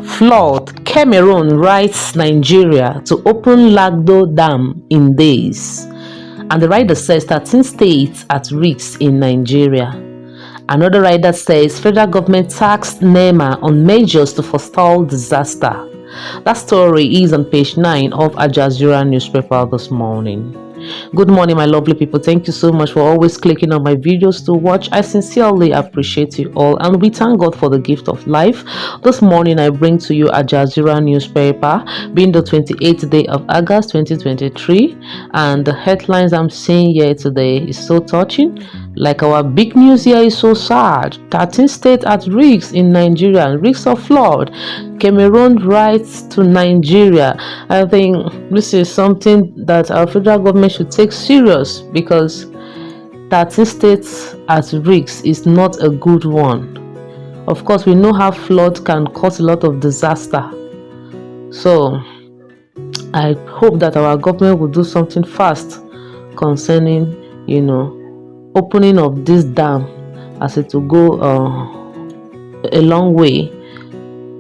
Flood, Cameroon writes Nigeria to open Lagdo Dam in days. And the rider says 13 states at risk in Nigeria. Another rider says federal government taxed NEMA on measures to forestall disaster. That story is on page 9 of Al Jazeera newspaper this morning. Good morning, my lovely people. Thank you so much for always clicking on my videos to watch. I sincerely appreciate you all, and we thank God for the gift of life. This morning I bring to you Al Jazeera newspaper, being the 28th day of August 2023, and the headlines I'm seeing here today is so touching. Like our big news here is so sad. 13 states at risk in Nigeria, risk of flood. Cameroon writes to Nigeria. I think this is something that our federal government should take serious, because 13 states at risk is not a good one. Of course, we know how flood can cause a lot of disaster. So I hope that our government will do something fast concerning, opening of this dam, as it will go a long way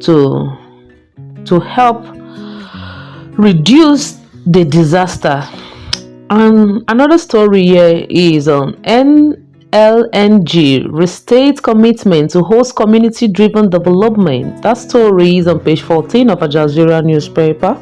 to help reduce the disaster. And another story here is on NLNG restate commitment to host community-driven development. That story is on page 14 of Al Jazeera newspaper.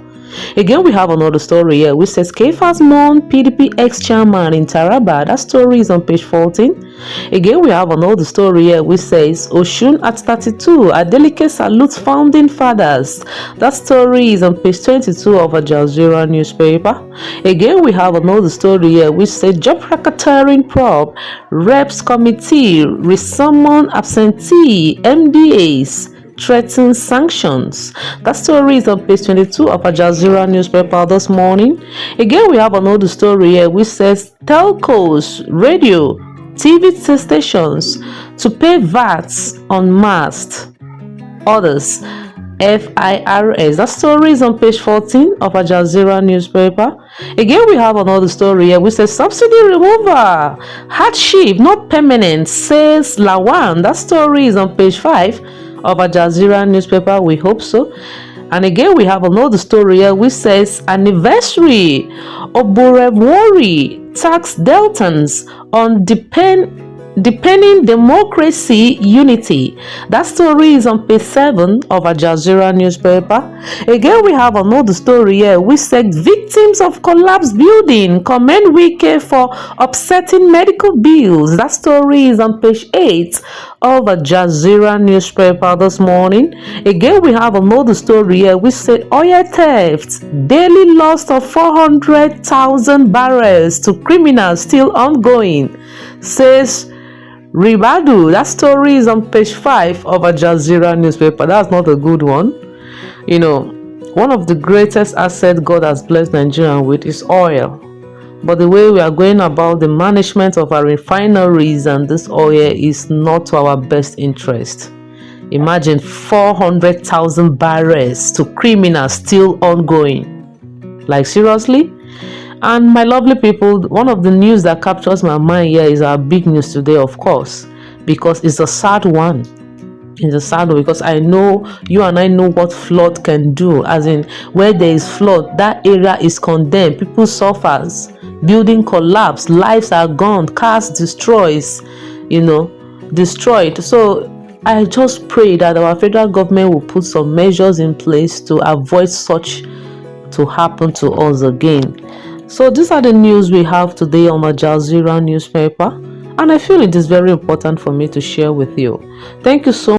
Again, we have another story here which says Kefas Mon PDP ex-chairman in Taraba. That story is on page 14. Again, we have another story here which says Oshun at 32, Adeleke salutes founding fathers. That story is on page 22 of Al Jazeera newspaper. Again, we have another story here which says job racketeering probe, reps committee resummon absentee MDAs, threaten sanctions. That story is on page 22 of Al Jazeera newspaper this morning. Again, we have another story here which says telcos, radio, TV stations to pay VATs on mast orders, FIRS. That story is on page 14 of Al Jazeera newspaper. Again, we have another story here which says subsidy removal, hardship not permanent, says Lawan. That story is on page 5 of Al Jazeera newspaper. We hope so. And again, we have another story here which says anniversary Oborevwori tax Deltans on depending democracy unity. That story is on page 7 of Al Jazeera newspaper. Again, we have another story here which says victims of collapsed building commend Wike for upsetting medical bills. That story is on page 8 of Al Jazeera newspaper this morning. Again, we have another story here which said oil theft, daily loss of 400,000 barrels to criminals still ongoing, says Ribadu. That story is on page 5 of Al Jazeera newspaper. That's not a good one. One of the greatest assets God has blessed Nigeria with is oil. But the way we are going about the management of our refineries and this oil is not to our best interest. Imagine 400,000 barrels to criminals still ongoing. Like, seriously? And my lovely people, one of the news that captures my mind here is our big news today, of course, because it's a sad one. It's a sad one because I know you and I know what flood can do. As in, where there is flood, that area is condemned. People suffers, building collapse, lives are gone, cars destroyed. So I just pray that our federal government will put some measures in place to avoid such to happen to us again. So these are the news we have today on Al Jazeera newspaper, and I feel it is very important for me to share with you. Thank you so much.